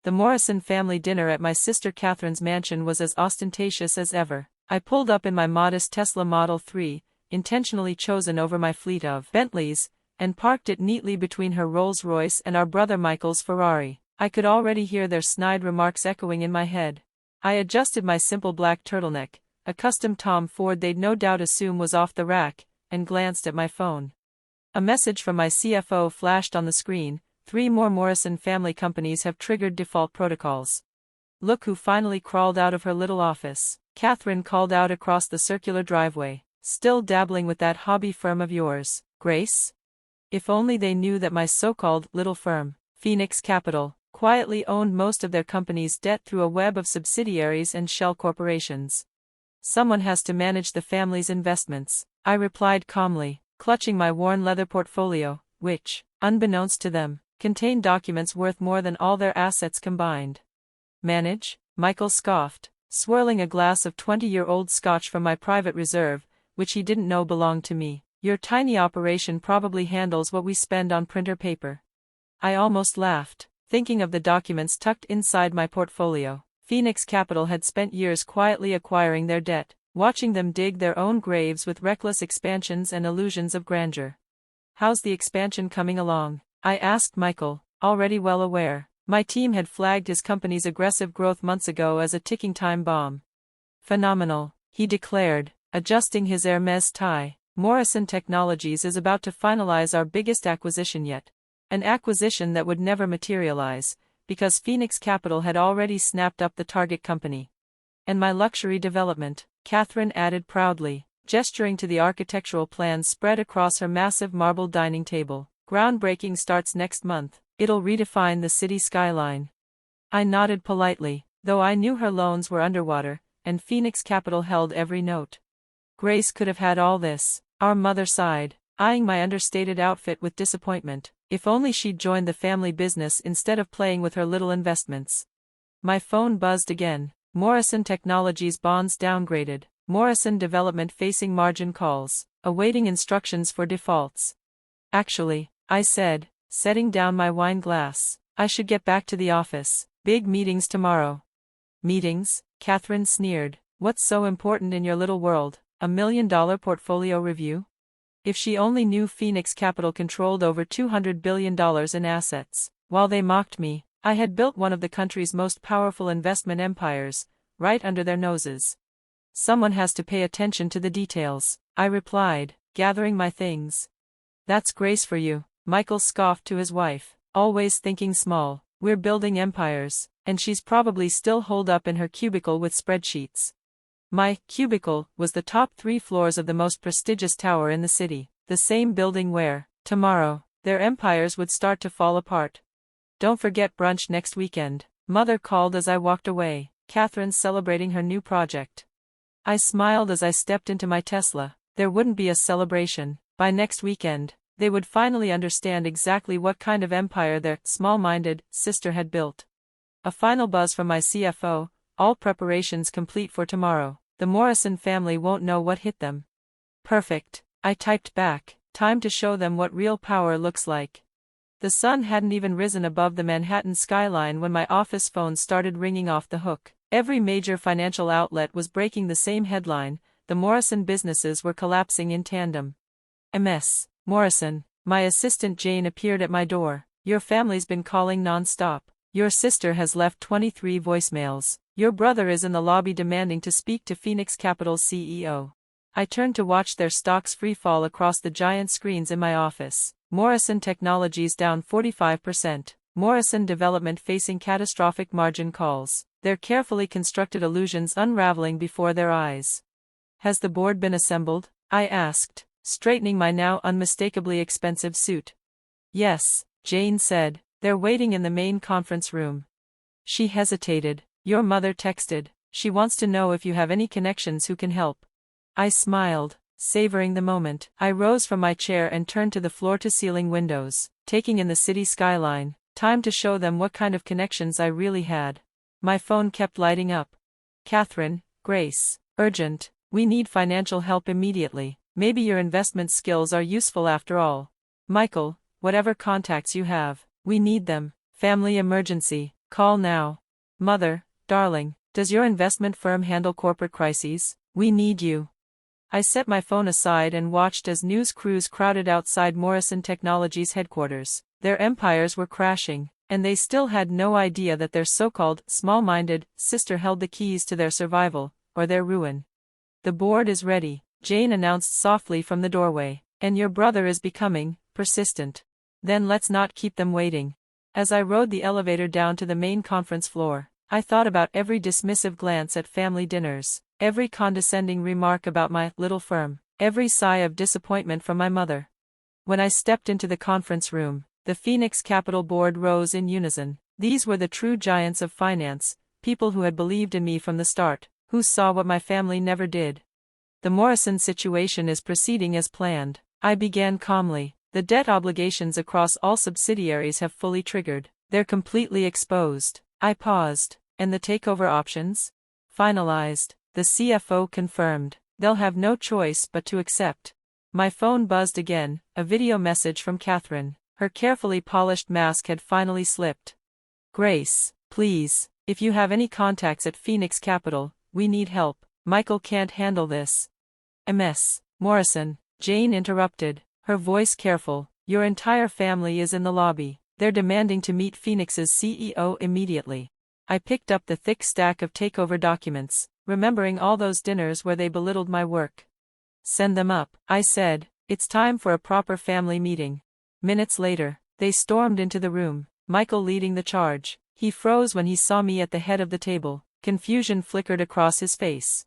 The Morrison family dinner at my sister Catherine's mansion was as ostentatious as ever. I pulled up in my modest Tesla Model 3, intentionally chosen over my fleet of Bentleys, and parked it neatly between her Rolls-Royce and our brother Michael's Ferrari. I could already hear their snide remarks echoing in my head. I adjusted my simple black turtleneck, a custom Tom Ford they'd no doubt assume was off the rack, and glanced at my phone. A message from my CFO flashed on the screen. 3 more Morrison family companies have triggered default protocols. Look who finally crawled out of her little office. Catherine called out across the circular driveway. Still dabbling with that hobby firm of yours, Grace? If only they knew that my so-called little firm, Phoenix Capital, quietly owned most of their company's debt through a web of subsidiaries and shell corporations. Someone has to manage the family's investments, I replied calmly, clutching my worn leather portfolio, which, unbeknownst to them, contained documents worth more than all their assets combined. Manage? Michael scoffed, swirling a glass of 20-year-old scotch from my private reserve, which he didn't know belonged to me. Your tiny operation probably handles what we spend on printer paper. I almost laughed, thinking of the documents tucked inside my portfolio. Phoenix Capital had spent years quietly acquiring their debt, watching them dig their own graves with reckless expansions and illusions of grandeur. How's the expansion coming along? I asked Michael, already well aware. My team had flagged his company's aggressive growth months ago as a ticking time bomb. Phenomenal, he declared, adjusting his Hermes tie. Morrison Technologies is about to finalize our biggest acquisition yet. An acquisition that would never materialize, because Phoenix Capital had already snapped up the target company. And my luxury development, Catherine added proudly, gesturing to the architectural plans spread across her massive marble dining table. Groundbreaking starts next month. It'll redefine the city skyline. I nodded politely, though I knew her loans were underwater, and Phoenix Capital held every note. Grace could have had all this, our mother sighed, eyeing my understated outfit with disappointment. If only she'd joined the family business instead of playing with her little investments. My phone buzzed again. Morrison Technologies bonds downgraded. Morrison Development facing margin calls, awaiting instructions for defaults. Actually, I said, setting down my wine glass, I should get back to the office. Big meetings tomorrow. Meetings? Catherine sneered. What's so important in your little world? $1 million portfolio review? If she only knew Phoenix Capital controlled over $200 billion in assets. While they mocked me, I had built one of the country's most powerful investment empires, right under their noses. Someone has to pay attention to the details, I replied, gathering my things. That's Grace for you, Michael scoffed to his wife, always thinking small. We're building empires, and she's probably still holed up in her cubicle with spreadsheets. My cubicle was the top 3 floors of the most prestigious tower in the city, the same building where, tomorrow, their empires would start to fall apart. Don't forget brunch next weekend, Mother called as I walked away. Catherine's celebrating her new project. I smiled as I stepped into my Tesla. There wouldn't be a celebration. By next weekend, they would finally understand exactly what kind of empire their small-minded sister had built. A final buzz from my CFO, all preparations complete for tomorrow. The Morrison family won't know what hit them. Perfect, I typed back, time to show them what real power looks like. The sun hadn't even risen above the Manhattan skyline when my office phone started ringing off the hook. Every major financial outlet was breaking the same headline: the Morrison businesses were collapsing in tandem. MS. Morrison, my assistant Jane appeared at my door. Your family's been calling non-stop. Your sister has left 23 voicemails. Your brother is in the lobby demanding to speak to Phoenix Capital's CEO. I turned to watch their stocks freefall across the giant screens in my office. Morrison Technologies down 45%. Morrison Development facing catastrophic margin calls. Their carefully constructed illusions unraveling before their eyes. Has the board been assembled? I asked, straightening my now unmistakably expensive suit. Yes, Jane said. They're waiting in the main conference room. She hesitated. Your mother texted. She wants to know if you have any connections who can help. I smiled, savoring the moment. I rose from my chair and turned to the floor-to-ceiling windows, taking in the city skyline. Time to show them what kind of connections I really had. My phone kept lighting up. Catherine, Grace, urgent. We need financial help immediately. Maybe your investment skills are useful after all. Michael, whatever contacts you have, we need them. Family emergency. Call now. Mother, darling, does your investment firm handle corporate crises? We need you. I set my phone aside and watched as news crews crowded outside Morrison Technologies headquarters. Their empires were crashing, and they still had no idea that their so-called small-minded sister held the keys to their survival, or their ruin. The board is ready, Jane announced softly from the doorway, and your brother is becoming persistent. Then let's not keep them waiting. As I rode the elevator down to the main conference floor, I thought about every dismissive glance at family dinners, every condescending remark about my little firm, every sigh of disappointment from my mother. When I stepped into the conference room, the Phoenix Capital board rose in unison. These were the true giants of finance, people who had believed in me from the start, who saw what my family never did. The Morrison situation is proceeding as planned, I began calmly. The debt obligations across all subsidiaries have fully triggered. They're completely exposed. I paused. And the takeover options? Finalized. The CFO confirmed. They'll have no choice but to accept. My phone buzzed again, a video message from Catherine. Her carefully polished mask had finally slipped. Grace, please, if you have any contacts at Phoenix Capital, we need help. Michael can't handle this. MS. Morrison, Jane interrupted, her voice careful. Your entire family is in the lobby. They're demanding to meet Phoenix's CEO immediately. I picked up the thick stack of takeover documents, remembering all those dinners where they belittled my work. Send them up, I said. It's time for a proper family meeting. Minutes later, they stormed into the room, Michael leading the charge. He froze when he saw me at the head of the table. Confusion flickered across his face.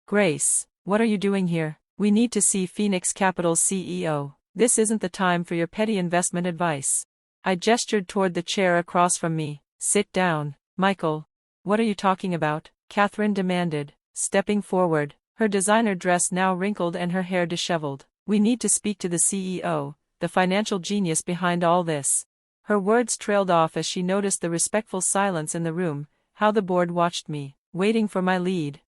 Grace, what are you doing here? We need to see Phoenix Capital's CEO. This isn't the time for your petty investment advice. I gestured toward the chair across from me. Sit down, Michael. What are you talking about? Catherine demanded, stepping forward, her designer dress now wrinkled and her hair disheveled. We need to speak to the CEO, the financial genius behind all this. Her words trailed off as she noticed the respectful silence in the room, how the board watched me, waiting for my lead.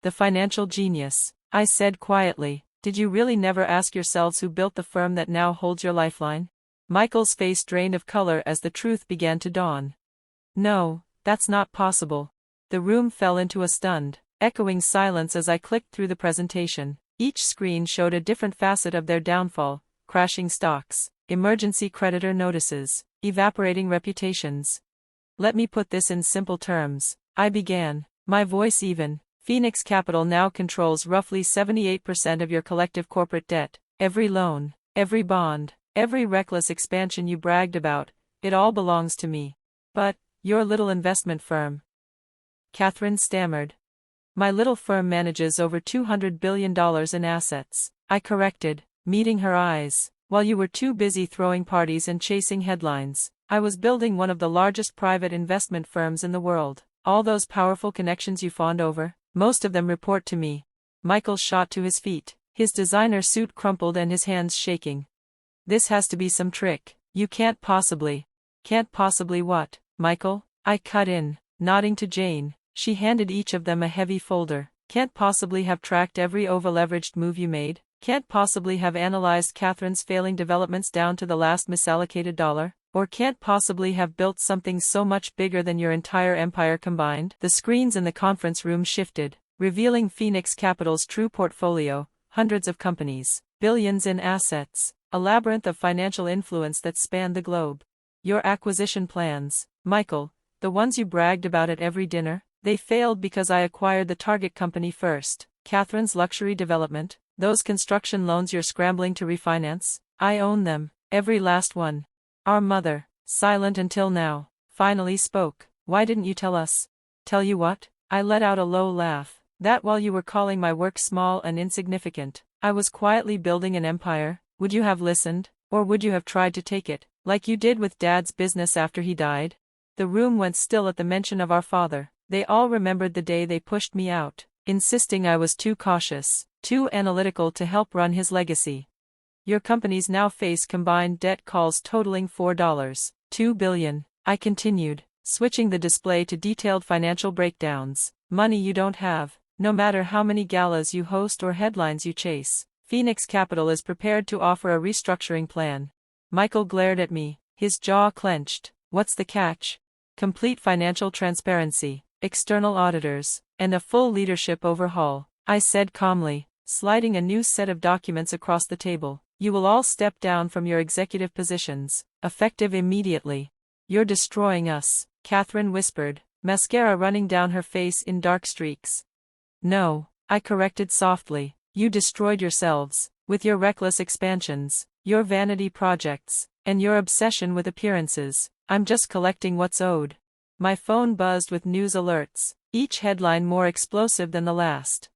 The financial genius, I said quietly. Did you really never ask yourselves who built the firm that now holds your lifeline? Michael's face drained of color as the truth began to dawn. No, that's not possible. The room fell into a stunned, echoing silence as I clicked through the presentation. Each screen showed a different facet of their downfall: crashing stocks, emergency creditor notices, evaporating reputations. Let me put this in simple terms, I began, my voice even. Phoenix Capital now controls roughly 78% of your collective corporate debt. Every loan, every bond, every reckless expansion you bragged about, it all belongs to me. But, your little investment firm. Catherine stammered. My little firm manages over $200 billion in assets, I corrected, meeting her eyes. While you were too busy throwing parties and chasing headlines, I was building one of the largest private investment firms in the world. All those powerful connections you fawned over, most of them report to me. Michael shot to his feet, his designer suit crumpled and his hands shaking. This has to be some trick. You can't possibly. Can't possibly what, Michael? I cut in, nodding to Jane. She handed each of them a heavy folder. Can't possibly have tracked every over-leveraged move you made? Can't possibly have analyzed Catherine's failing developments down to the last misallocated dollar? Or can't possibly have built something so much bigger than your entire empire combined? The screens in the conference room shifted, revealing Phoenix Capital's true portfolio: hundreds of companies, billions in assets, a labyrinth of financial influence that spanned the globe. Your acquisition plans, Michael, the ones you bragged about at every dinner, they failed because I acquired the target company first. Catherine's luxury development, those construction loans you're scrambling to refinance, I own them, every last one. Our mother, silent until now, finally spoke. Why didn't you tell us? Tell you what? I let out a low laugh. That while you were calling my work small and insignificant, I was quietly building an empire. Would you have listened? Or would you have tried to take it, like you did with Dad's business after he died? The room went still at the mention of our father. They all remembered the day they pushed me out, insisting I was too cautious, too analytical to help run his legacy. Your companies now face combined debt calls totaling $4.2 billion, I continued, switching the display to detailed financial breakdowns. Money you don't have, no matter how many galas you host or headlines you chase. Phoenix Capital is prepared to offer a restructuring plan. Michael glared at me, his jaw clenched. What's the catch? complete financial transparency, external auditors, and a full leadership overhaul, I said calmly, sliding a new set of documents across the table. You will all step down from your executive positions, effective immediately. You're destroying us, Catherine whispered, mascara running down her face in dark streaks. No, I corrected softly, you destroyed yourselves, with your reckless expansions, your vanity projects, and your obsession with appearances. I'm just collecting what's owed. My phone buzzed with news alerts, each headline more explosive than the last.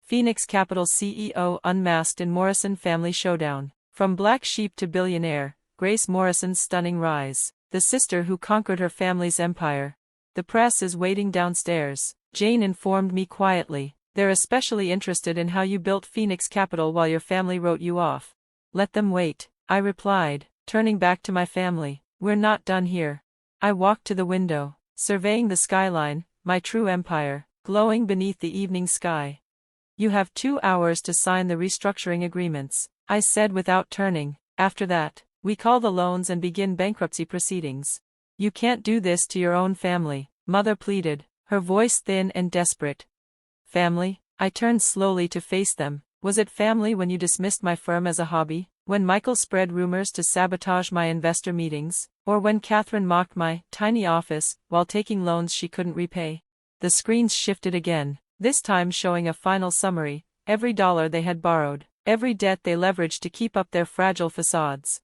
Phoenix Capital CEO unmasked in Morrison family showdown. From black sheep to billionaire, Grace Morrison's stunning rise, the sister who conquered her family's empire. The press is waiting downstairs, Jane informed me quietly. They're especially interested in how you built Phoenix Capital while your family wrote you off. Let them wait, I replied, turning back to my family. We're not done here. I walked to the window, surveying the skyline, my true empire, glowing beneath the evening sky. You have 2 hours to sign the restructuring agreements, I said without turning. After that, we call the loans and begin bankruptcy proceedings. You can't do this to your own family, Mother pleaded, her voice thin and desperate. Family? I turned slowly to face them. Was it family when you dismissed my firm as a hobby? When Michael spread rumors to sabotage my investor meetings? Or when Catherine mocked my tiny office while taking loans she couldn't repay? The screens shifted again, this time showing a final summary, every dollar they had borrowed, every debt they leveraged to keep up their fragile facades.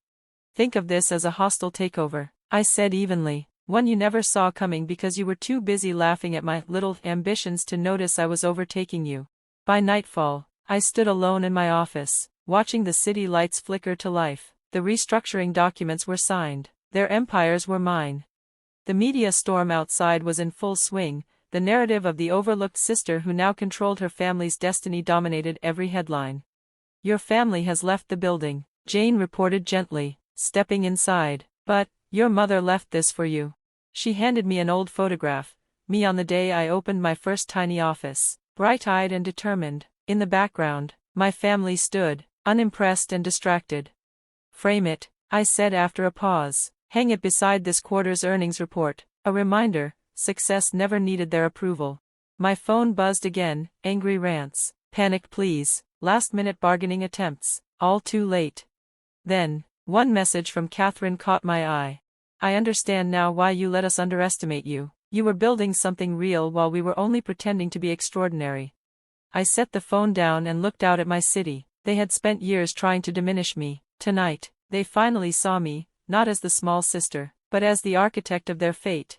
Think of this as a hostile takeover, I said evenly, one you never saw coming because you were too busy laughing at my little ambitions to notice I was overtaking you. By nightfall, I stood alone in my office, watching the city lights flicker to life. The restructuring documents were signed, their empires were mine. The media storm outside was in full swing. The narrative of the overlooked sister who now controlled her family's destiny dominated every headline. Your family has left the building, Jane reported gently, stepping inside. But, your mother left this for you. She handed me an old photograph, me on the day I opened my first tiny office, bright-eyed and determined. In the background, my family stood, unimpressed and distracted. Frame it, I said after a pause. Hang it beside this quarter's earnings report, a reminder. Success never needed their approval. My phone buzzed again, angry rants, panic pleas, last-minute bargaining attempts, all too late. Then, one message from Catherine caught my eye. I understand now why you let us underestimate you. You were building something real while we were only pretending to be extraordinary. I set the phone down and looked out at my city. They had spent years trying to diminish me. Tonight, they finally saw me, not as the small sister, but as the architect of their fate.